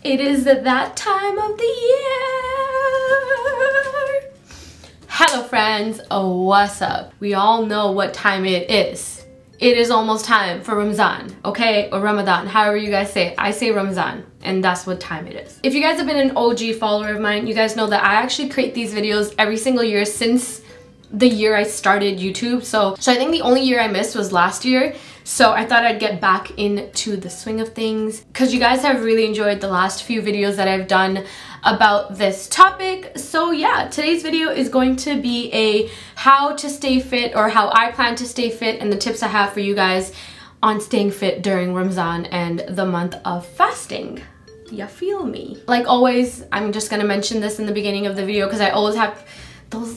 It is that time of the year. Hello friends, what's up? We all know what time it is. It is almost time for Ramadan, okay? Or Ramadan, however you guys say it. I say Ramadan, and that's what time it is. If you guys have been an OG follower of mine, you guys know that I actually create these videos every single year since the year I started YouTube. So I think the only year I missed was last year. So I thought I'd get back into the swing of things because you guys have really enjoyed the last few videos that I've done about this topic. So yeah, today's video is going to be a how to stay fit, or how I plan to stay fit, and the tips I have for you guys on staying fit during Ramadan and the month of fasting. You feel me? Like always, I'm just gonna mention this in the beginning of the video because I always have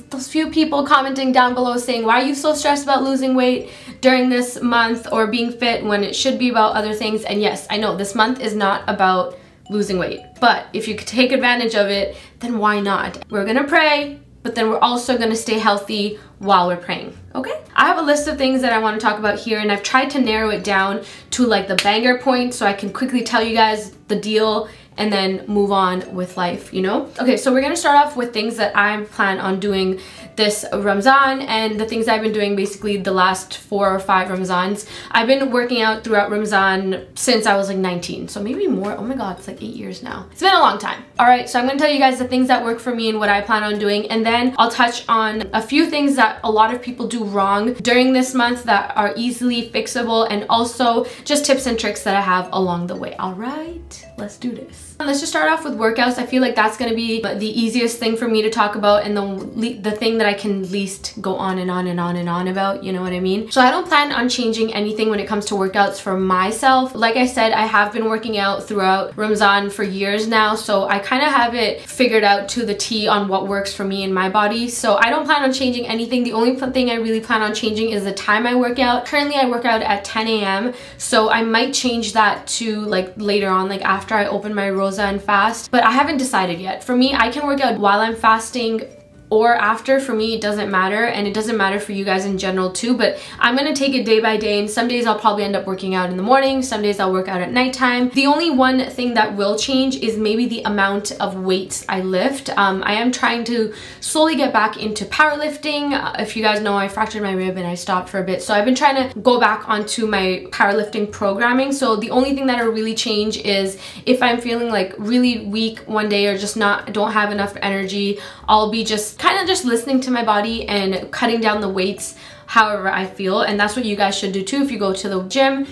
those few people commenting down below saying, why are you so stressed about losing weight during this month or being fit when it should be about other things? And yes, I know this month is not about losing weight, but if you could take advantage of it, then why not? We're gonna pray, but then we're also gonna stay healthy while we're praying, okay? I have a list of things that I want to talk about here, and I've tried to narrow it down to like the banger points so I can quickly tell you guys the deal and then move on with life, you know? Okay, so we're gonna start off with things that I plan on doing this Ramadan, and the things I've been doing basically the last 4 or 5 Ramazans. I've been working out throughout Ramadan since I was like 19, so maybe more. Oh my god, it's like 8 years now. It's been a long time. All right, so I'm gonna tell you guys the things that work for me and what I plan on doing, and then I'll touch on a few things that a lot of people do wrong during this month that are easily fixable, and also just tips and tricks that I have along the way. All right, let's do this. Let's just start off with workouts. I feel like that's gonna be the easiest thing for me to talk about, and the thing that I can least go on and on and on and on about, you know what I mean? So I don't plan on changing anything when it comes to workouts for myself. Like I said, I have been working out throughout Ramadan for years now, so I kind of have it figured out to the T on what works for me and my body. So I don't plan on changing anything. The only thing I really plan on changing is the time I work out. Currently I work out at 10 a.m. so I might change that to like later on, like after I open my rosa and fast, but I haven't decided yet. For me, I can work out while I'm fasting or after. For me, it doesn't matter, and it doesn't matter for you guys in general too, but I'm gonna take it day by day, and some days I'll probably end up working out in the morning, some days I'll work out at nighttime. The only one thing that will change is maybe the amount of weights I lift. I am trying to slowly get back into powerlifting. If you guys know, I fractured my rib and I stopped for a bit, so I've been trying to go back onto my powerlifting programming. So the only thing that'll really change is if I'm feeling like really weak one day or just don't have enough energy, I'll be just kind of just listening to my body and cutting down the weights however I feel. And that's what you guys should do too. If you go to the gym,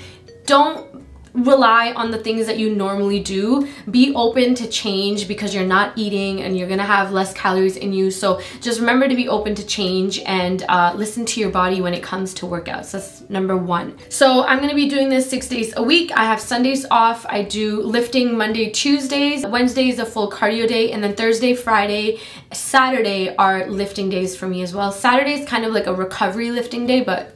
don't rely on the things that you normally do. Be open to change because you're not eating and you're gonna have less calories in you. So just remember to be open to change and listen to your body when it comes to workouts. That's number 1. So I'm gonna be doing this 6 days a week. I have Sundays off. I do lifting Monday, Tuesdays. Wednesday is a full cardio day, and then Thursday, Friday, Saturday are lifting days for me as well. Saturday is kind of like a recovery lifting day, but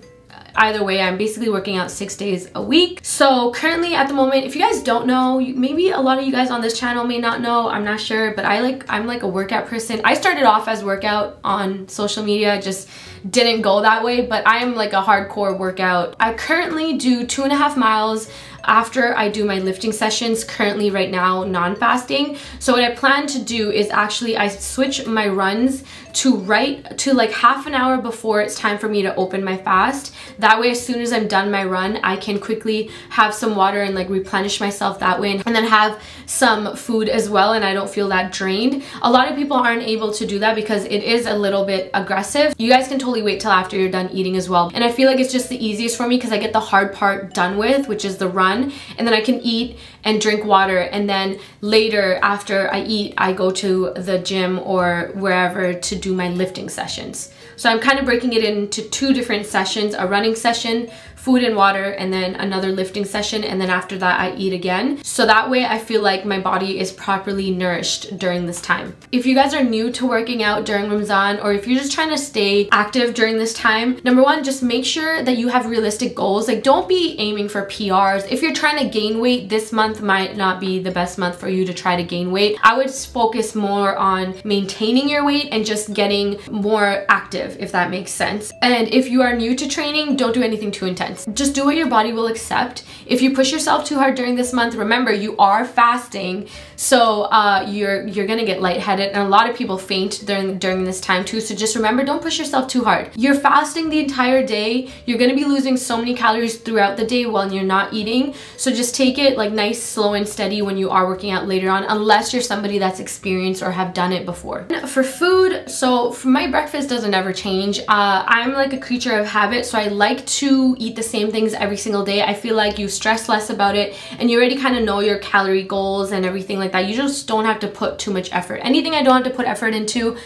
either way, I'm basically working out 6 days a week. So currently at the moment, if you guys don't know, maybe a lot of you guys on this channel may not know, I'm not sure, but I'm like a workout person. I started off as workout on social media, just didn't go that way, but I am like a hardcore workout. I currently do 2.5 miles after I do my lifting sessions, currently right now non-fasting. So what I plan to do is actually I switch my runs to like half an hour before it's time for me to open my fast. That way, as soon as I'm done my run, I can quickly have some water and like replenish myself that way, and then have some food as well, and I don't feel that drained. A lot of people aren't able to do that because it is a little bit aggressive. You guys can totally wait till after you're done eating as well. And I feel like it's just the easiest for me because I get the hard part done with, which is the run, and then I can eat and drink water, and then later after I eat, I go to the gym or wherever to do my lifting sessions. So I'm kind of breaking it into 2 different sessions: a running session, food and water, and then another lifting session, and then after that I eat again. So that way I feel like my body is properly nourished during this time. If you guys are new to working out during Ramadan, or if you're just trying to stay active during this time, number 1, just make sure that you have realistic goals. Like, don't be aiming for PRs. If you're trying to gain weight, this month might not be the best month for you to try to gain weight. I would focus more on maintaining your weight and just getting more active, if that makes sense. And if you are new to training, don't do anything too intense. sense. Just do what your body will accept. If you push yourself too hard during this month, remember you are fasting, so you're gonna get lightheaded, and a lot of people faint during this time too. So just remember, don't push yourself too hard. You're fasting the entire day. You're gonna be losing so many calories throughout the day while you're not eating. So just take it like nice, slow and steady when you are working out later on, unless you're somebody that's experienced or have done it before. For food, so for my breakfast doesn't ever change. I'm like a creature of habit, so I like to eat the same things every single day. I feel like you stress less about it, and you already kind of know your calorie goals and everything like that. You just don't have to put too much effort. Anything I don't have to put effort into,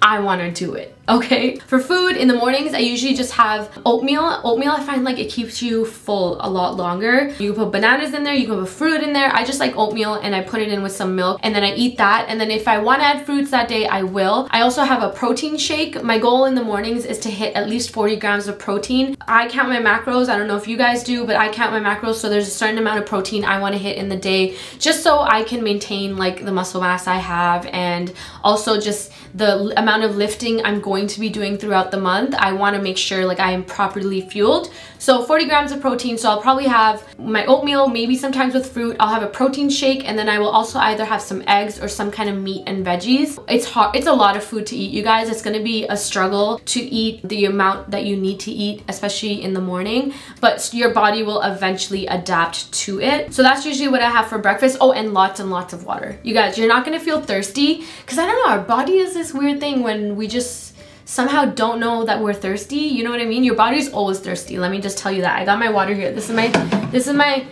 I want to do it, okay? For food, in the mornings, I usually just have oatmeal. Oatmeal, I find like it keeps you full a lot longer. You can put bananas in there, you can put fruit in there. I just like oatmeal, and I put it in with some milk, and then I eat that. And then if I want to add fruits that day, I will. I also have a protein shake. My goal in the mornings is to hit at least 40 grams of protein. I count my macros. I don't know if you guys do, but I count my macros. So there's a certain amount of protein I want to hit in the day, just so I can maintain like the muscle mass I have, and also just the amount of lifting I'm going to be doing throughout the month. I want to make sure like I am properly fueled. So 40 grams of protein. So I'll probably have my oatmeal, maybe sometimes with fruit. I'll have a protein shake, and then I will also either have some eggs or some kind of meat and veggies. It's hard. It's a lot of food to eat, you guys. It's going to be a struggle to eat the amount that you need to eat, especially in the morning, but your body will eventually adapt to it. So that's usually what I have for breakfast. Oh, and lots of water. You guys, you're not going to feel thirsty, because I don't know, our body is this weird thing when we just somehow don't know that we're thirsty. You know what I mean? Your body's always thirsty. Let me just tell you that. I got my water here. This is my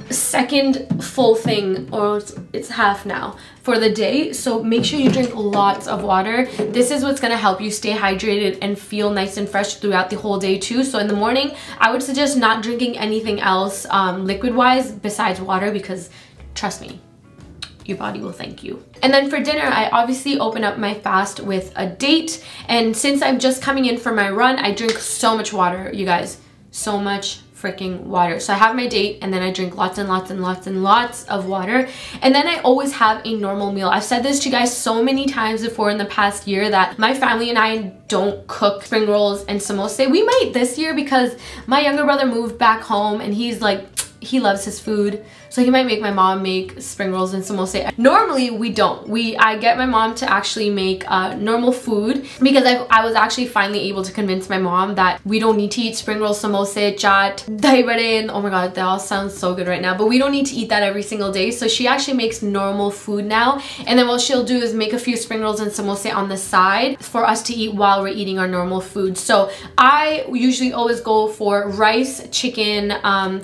second full thing, or it's half now for the day. So make sure you drink lots of water. This is what's going to help you stay hydrated and feel nice and fresh throughout the whole day too. So in the morning, I would suggest not drinking anything else liquid wise besides water, because trust me, your body will thank you. And then for dinner, I obviously open up my fast with a date. And since I'm just coming in for my run, I drink so much water, you guys. So much freaking water. So I have my date, and then I drink lots and lots of water. And then I always have a normal meal. I've said this to you guys so many times before in the past year that my family and I don't cook spring rolls and samosa. We might this year, because my younger brother moved back home, and he's like, he loves his food, so he might make my mom make spring rolls and samosa. Normally we don't. I get my mom to actually make normal food, because I was actually finally able to convince my mom that we don't need to eat spring rolls, samosa, chaat, dahi vade, and oh my god, that all sounds so good right now, but we don't need to eat that every single day. So she actually makes normal food now, and then what she'll do is make a few spring rolls and samosa on the side for us to eat while we're eating our normal food. So I usually always go for rice, chicken,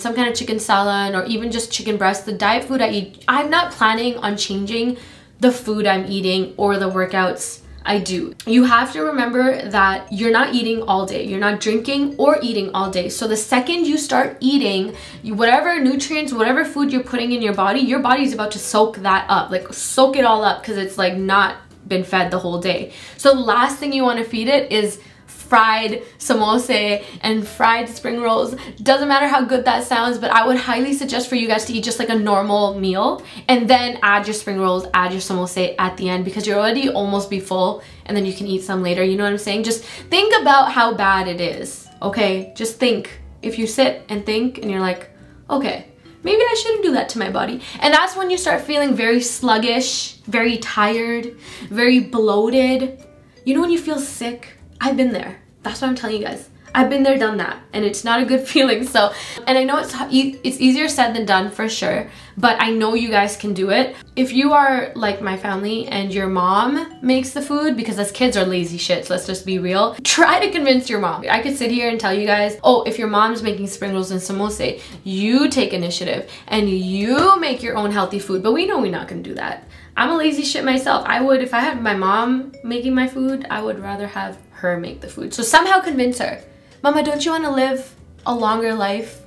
some kind of chicken salad, or even just chicken breast. The diet food I eat, I'm not planning on changing the food I'm eating or the workouts I do. You have to remember that you're not eating all day. You're not drinking or eating all day. So the second you start eating, whatever nutrients, whatever food you're putting in your body's about to soak that up, like soak it all up, because it's like not been fed the whole day. So the last thing you want to feed it is fried samosa and fried spring rolls. Doesn't matter how good that sounds, but I would highly suggest for you guys to eat just like a normal meal, and then add your spring rolls, add your samosa at the end, because you're already almost be full, and then you can eat some later. You know what I'm saying? Just think about how bad it is, okay? Just think. If you sit and think and you're like, okay, maybe I shouldn't do that to my body. And that's when you start feeling very sluggish, very tired, very bloated. You know when you feel sick? I've been there. That's what I'm telling you guys. I've been there, done that, and it's not a good feeling. So, and I know it's easier said than done for sure, but I know you guys can do it. If you are like my family and your mom makes the food, because us kids are lazy shits, let's just be real, try to convince your mom. I could sit here and tell you guys, oh, if your mom's making spring rolls and samosa, you take initiative and you make your own healthy food, but we know we're not gonna do that. I'm a lazy shit myself. I would, if I had my mom making my food, I would rather have her make the food. So somehow convince her. Mama, don't you want to live a longer life?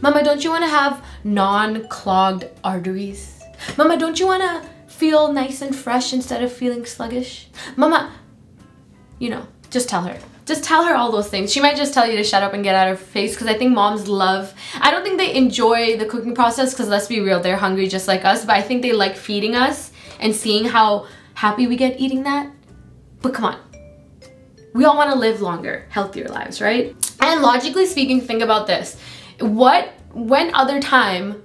Mama, don't you want to have non-clogged arteries? Mama, don't you want to feel nice and fresh instead of feeling sluggish? Mama, you know, just tell her. Just tell her all those things. She might just tell you to shut up and get out of her face, because I think moms love, I don't think they enjoy the cooking process, because let's be real, they're hungry just like us, but I think they like feeding us and seeing how happy we get eating that. But come on. We all want to live longer, healthier lives, right? And logically speaking, think about this. When other time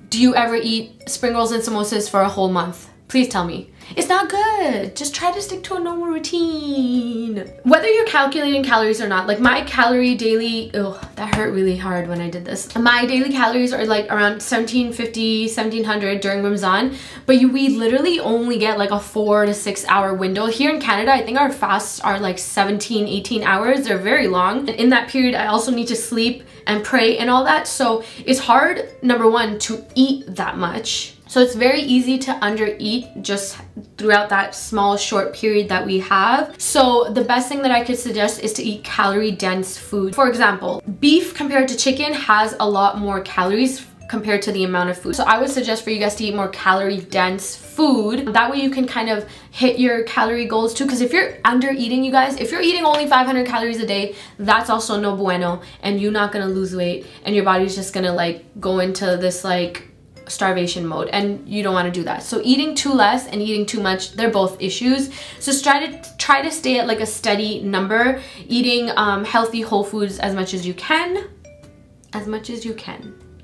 do you ever eat spring rolls and samosas for a whole month? Please tell me. It's not good. Just try to stick to a normal routine. Whether you're calculating calories or not, like my calorie daily, oh, that hurt really hard when I did this. My daily calories are like around 1750, 1700 during Ramadan, but we literally only get like a 4 to 6 hour window. Here in Canada, I think our fasts are like 17, 18 hours. They're very long. And in that period, I also need to sleep and pray and all that. So it's hard, number one, to eat that much. So it's very easy to undereat just throughout that small short period that we have. So the best thing that I could suggest is to eat calorie dense food. For example, beef compared to chicken has a lot more calories compared to the amount of food. So I would suggest for you guys to eat more calorie dense food. That way you can kind of hit your calorie goals too. Because if you're under eating, you guys, if you're eating only 500 calories a day, that's also no bueno, and you're not gonna lose weight, and your body's just gonna like go into this like starvation mode, and you don't want to do that. So eating too less and eating too much, they're both issues. So try to stay at like a steady number, eating healthy whole foods as much as you can.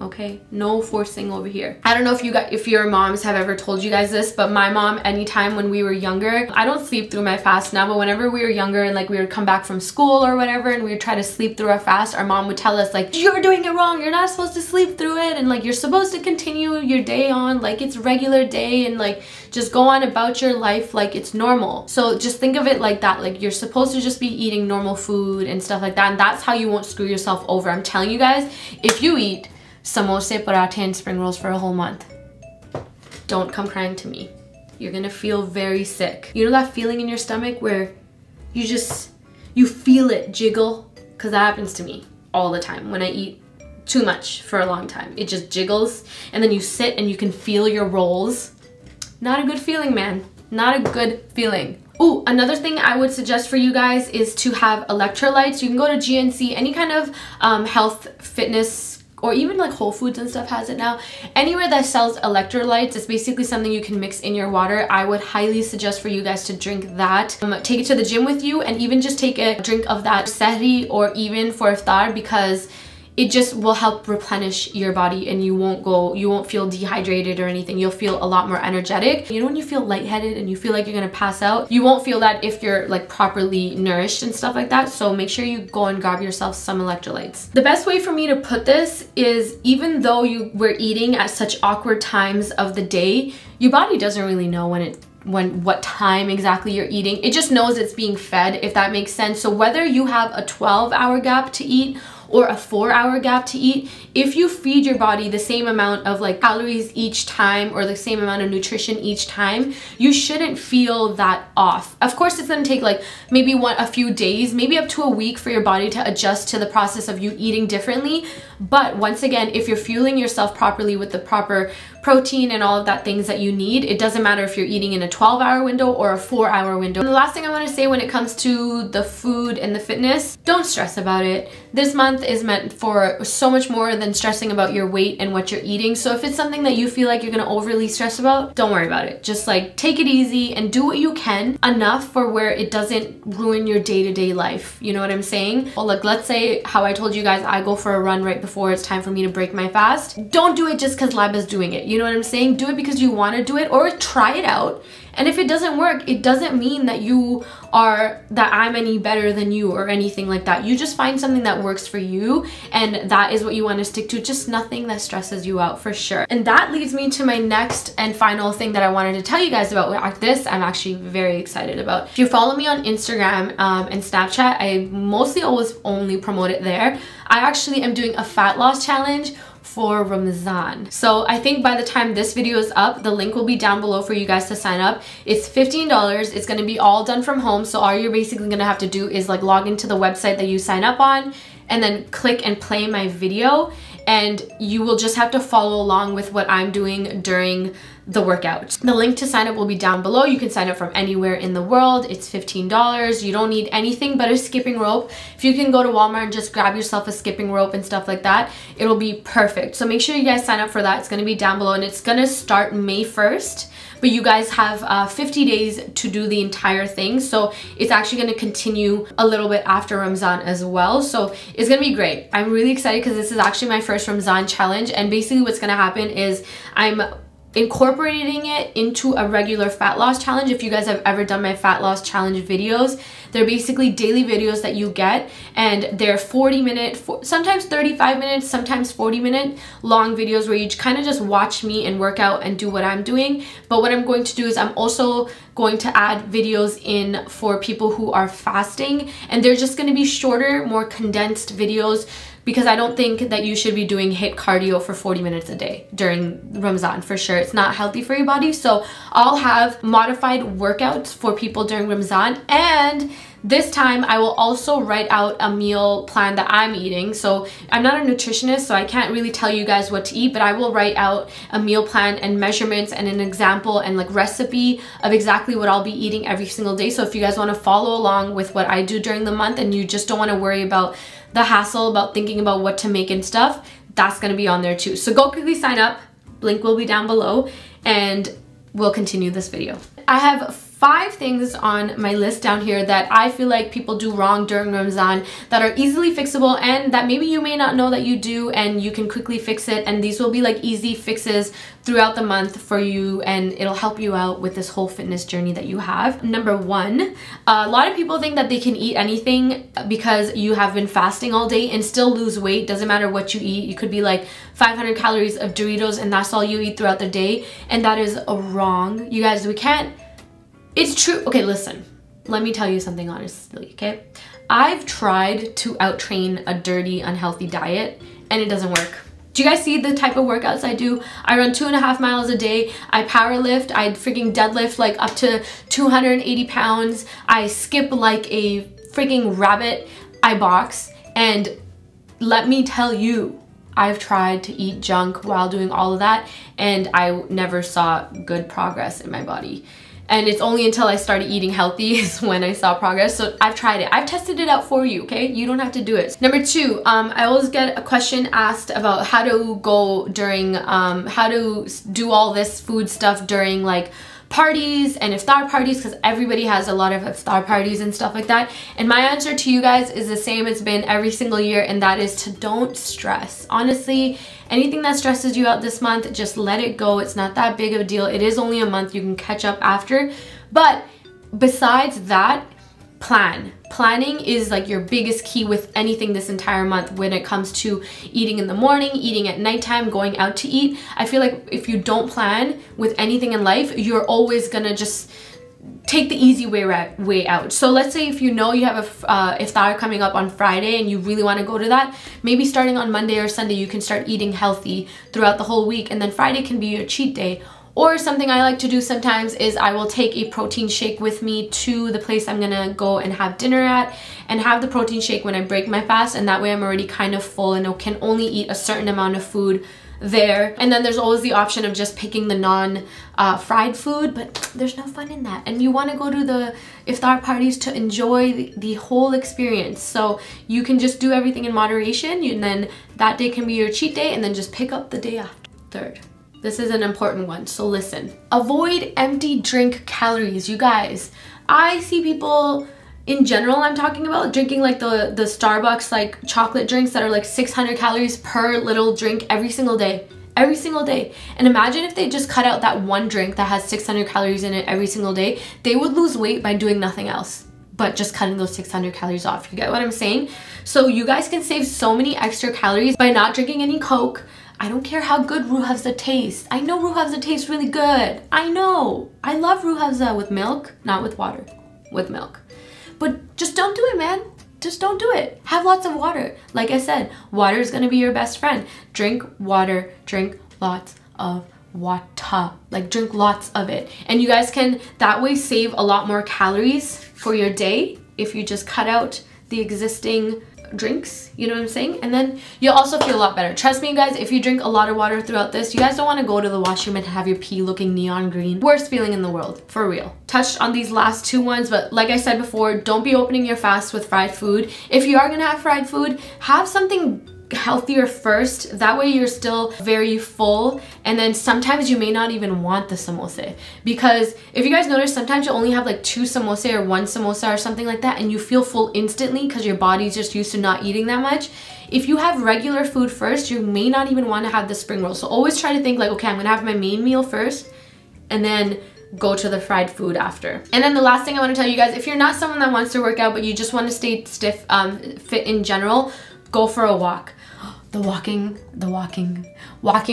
Okay, no forcing over here. I don't know if your moms have ever told you guys this, but my mom, anytime when we were younger, I don't sleep through my fast now, but whenever we were younger and like we would come back from school or whatever and we would try to sleep through our fast, our mom would tell us like, you're doing it wrong, you're not supposed to sleep through it, and like you're supposed to continue your day on like it's regular day, and like just go on about your life like it's normal. So just think of it like that, like you're supposed to just be eating normal food and stuff like that, and that's how you won't screw yourself over. I'm telling you guys, if you eat samosa, parathe, and spring rolls for a whole month, don't come crying to me. You're gonna feel very sick. You know that feeling in your stomach where you feel it jiggle? Because that happens to me all the time when I eat too much for a long time. It just jiggles, and then you sit and you can feel your rolls. Not a good feeling, man. Not a good feeling. Ooh, another thing I would suggest for you guys is to have electrolytes. You can go to GNC, any kind of health, fitness, or even like Whole Foods and stuff has it now. Anywhere that sells electrolytes, it's basically something you can mix in your water. I would highly suggest for you guys to drink that. Take it to the gym with you, and even just take a drink of that sehri or even for iftar, because it just will help replenish your body, and you won't feel dehydrated or anything. You'll feel a lot more energetic. You know when you feel lightheaded and you feel like you're gonna pass out? You won't feel that if you're like properly nourished and stuff like that. So make sure you go and grab yourself some electrolytes. The best way for me to put this is, even though you were eating at such awkward times of the day, your body doesn't really know what time exactly you're eating. It just knows it's being fed, if that makes sense. So whether you have a 12-hour gap to eat or a 4-hour gap to eat, if you feed your body the same amount of like calories each time, or the same amount of nutrition each time, you shouldn't feel that off. Of course, it's gonna take like maybe a few days, maybe up to a week for your body to adjust to the process of you eating differently. But once again, if you're fueling yourself properly with the proper protein and all of that things that you need, it doesn't matter if you're eating in a 12-hour window or a 4-hour window. And the last thing I want to say when it comes to the food and the fitness, don't stress about it. This month is meant for so much more than stressing about your weight and what you're eating. So if it's something that you feel like you're gonna overly stress about, don't worry about it. Just like take it easy and do what you can, enough for where it doesn't ruin your day-to-day life. You know what I'm saying? Well, like let's say how I told you guys, I go for a run right before it's time for me to break my fast. Don't do it just because Laba's doing it. You know what I'm saying? Do it because you want to do it, or try it out. And if it doesn't work, it doesn't mean that I'm any better than you or anything like that. You just find something that works for you, and that is what you want to stick to. Just nothing that stresses you out, for sure. And that leads me to my next and final thing that I wanted to tell you guys about. This I'm actually very excited about. If you follow me on Instagram and Snapchat, I mostly always only promote it there. I actually am doing a fat loss challenge for Ramadan. So I think by the time this video is up, the link will be down below for you guys to sign up. It's $15. It's going to be all done from home. So all you're basically going to have to do is like log into the website that you sign up on, and then click and play my video, and you will just have to follow along with what I'm doing during the workout. The link to sign up will be down below. You can sign up from anywhere in the world. It's $15. You don't need anything but a skipping rope. If you can go to Walmart and just grab yourself a skipping rope and stuff like that, it'll be perfect. So make sure you guys sign up for that. It's going to be down below, and it's going to start May 1st. But you guys have 50 days to do the entire thing. So it's actually going to continue a little bit after Ramzan as well. So it's going to be great. I'm really excited because this is actually my first Ramzan challenge. And basically what's going to happen is I'm incorporating it into a regular fat loss challenge. If you guys have ever done my fat loss challenge videos, they're basically daily videos that you get, and they're 40-minute, sometimes 35 minutes, sometimes 40-minute long videos where you kind of just watch me and work out and do what I'm doing. But what I'm going to do is I'm also going to add videos in for people who are fasting, and they're just going to be shorter, more condensed videos, because I don't think that you should be doing HIIT cardio for 40 minutes a day during Ramzan. For sure, it's not healthy for your body. So I'll have modified workouts for people during Ramzan, and this time I will also write out a meal plan that I'm eating. So I'm not a nutritionist, so I can't really tell you guys what to eat, but I will write out a meal plan and measurements and an example and like recipe of exactly what I'll be eating every single day. So if you guys want to follow along with what I do during the month and you just don't want to worry about the hassle about thinking about what to make and stuff, that's going to be on there too. So go quickly sign up. Link will be down below, and we'll continue this video. I have 5 things on my list down here that I feel like people do wrong during Ramzan that are easily fixable, and that maybe you may not know that you do, and you can quickly fix it. And these will be like easy fixes throughout the month for you, and it'll help you out with this whole fitness journey that you have. Number 1, a lot of people think that they can eat anything because you have been fasting all day and still lose weight. Doesn't matter what you eat. You could be like 500 calories of Doritos and that's all you eat throughout the day, and that is wrong. You guys, we can't. It's true. Okay, listen, let me tell you something honestly, okay? I've tried to out-train a dirty, unhealthy diet, and it doesn't work. Do you guys see the type of workouts I do? I run 2.5 miles a day. I power lift. I freaking deadlift like up to 280 pounds. I skip like a freaking rabbit. I box. And let me tell you, I've tried to eat junk while doing all of that, and I never saw good progress in my body. And it's only until I started eating healthy is when I saw progress. So I've tried it. I've tested it out for you, okay? You don't have to do it. Number 2, I always get a question asked about how to go during, how to do all this food stuff during like parties and iftar parties, because everybody has a lot of iftar parties and stuff like that. And my answer to you guys is the same it's been every single year, and that is to don't stress. Honestly, anything that stresses you out this month, just let it go. It's not that big of a deal. It is only a month. You can catch up after. But besides that, planning is like your biggest key with anything this entire month when it comes to eating in the morning, eating at nighttime, going out to eat. I feel like if you don't plan with anything in life, you're always gonna just take the easy way out. So let's say if you know you have a iftar coming up on Friday and you really want to go to that, maybe starting on Monday or Sunday you can start eating healthy throughout the whole week, and then Friday can be your cheat day. Or something I like to do sometimes is I will take a protein shake with me to the place I'm gonna go and have dinner at, and have the protein shake when I break my fast, and that way I'm already kind of full and can only eat a certain amount of food there. And then there's always the option of just picking the non-fried food, but there's no fun in that. And you want to go to the iftar parties to enjoy the whole experience. So you can just do everything in moderation, and then that day can be your cheat day, and then just pick up the day after. 3rd. This is an important one, so listen. Avoid empty drink calories. You guys, I see people in general, I'm talking about, drinking like the Starbucks like chocolate drinks that are like 600 calories per little drink every single day. Every single day. And imagine if they just cut out that one drink that has 600 calories in it every single day. They would lose weight by doing nothing else but just cutting those 600 calories off. You get what I'm saying? So you guys can save so many extra calories by not drinking any Coke. I don't care how good Ruh Afza tastes. I know Ruh Afza tastes really good. I know. I love Ruh Afza with milk, not with water, with milk. But just don't do it, man. Just don't do it. Have lots of water. Like I said, water is gonna be your best friend. Drink water, drink lots of water. Like drink lots of it. And you guys can that way save a lot more calories for your day if you just cut out the existing drinks, you know what I'm saying? And then you'll also feel a lot better. Trust me guys, if you drink a lot of water throughout this, you guys don't want to go to the washroom and have your pee looking neon green. Worst feeling in the world, for real. Touched on these last 2 ones, but like I said before, don't be opening your fast with fried food. If you are gonna have fried food, have something healthier first. That way you're still very full, and then sometimes you may not even want the samosa, because if you guys notice, sometimes you only have like 2 samosa or 1 samosa or something like that, and you feel full instantly because your body's just used to not eating that much. If you have regular food first, you may not even want to have the spring roll. So always try to think like, okay, I'm gonna have my main meal first and then go to the fried food after. And then the last thing I want to tell you guys, if you're not someone that wants to work out but you just want to stay stiff, fit in general, go for a walk. Walking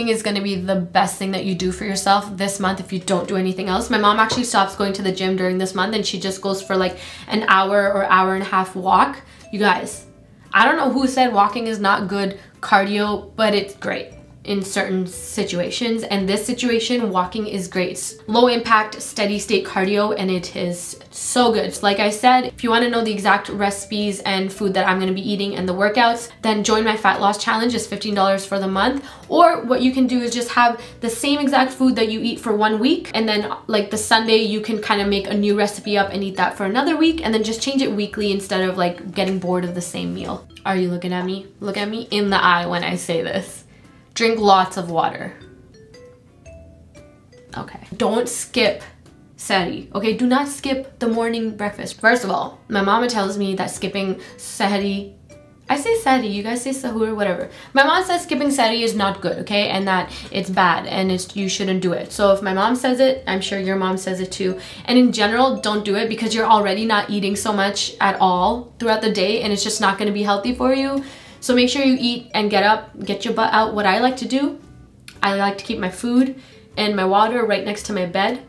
is gonna be the best thing that you do for yourself this month if you don't do anything else. My mom actually stops going to the gym during this month, and she just goes for like an hour or hour and a half walk. You guys, I don't know who said walking is not good cardio, but it's great in certain situations, and this situation, walking is great. It's low impact, steady state cardio, and it is so good. So like I said, if you want to know the exact recipes and food that I'm going to be eating and the workouts, then join my fat loss challenge. It's $15 for the month. Or what you can do is just have the same exact food that you eat for 1 week, and then like the Sunday you can kind of make a new recipe up and eat that for another week, and then just change it weekly instead of like getting bored of the same meal. Are you looking at me? Look at me in the eye when I say this. Drink lots of water. Okay. Don't skip sehri. Okay, do not skip the morning breakfast. First of all, my mama tells me that skipping sehri, I say sehri, you guys say sahur, whatever. My mom says skipping sehri is not good, okay? And that it's bad and you shouldn't do it. So if my mom says it, I'm sure your mom says it too. And in general, don't do it because you're already not eating so much at all throughout the day, and it's just not gonna be healthy for you. So make sure you eat and get up, get your butt out. What I like to do, I like to keep my food and my water right next to my bed,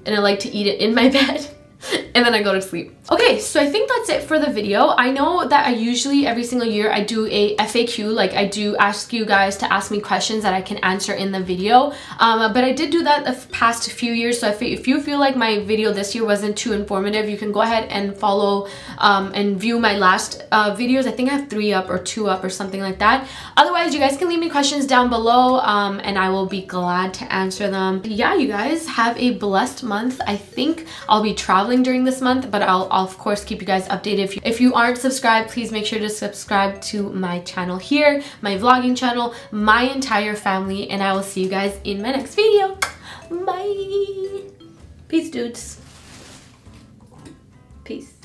and I like to eat it in my bed, and then I go to sleep. Okay, so I think that's it for the video. I know that I usually every single year I do a FAQ, like I do ask you guys to ask me questions that I can answer in the video, but I did do that the past few years. So if you feel like my video this year wasn't too informative, you can go ahead and follow and view my last videos. I think I have 3 up or 2 up or something like that. Otherwise, you guys can leave me questions down below, and I will be glad to answer them. Yeah, you guys have a blessed month. I think I'll be traveling during this month, but I'll of course keep you guys updated. If you aren't subscribed, please make sure to subscribe to my channel here, my vlogging channel, my entire family, and I will see you guys in my next video. Bye. Peace, dudes. Peace.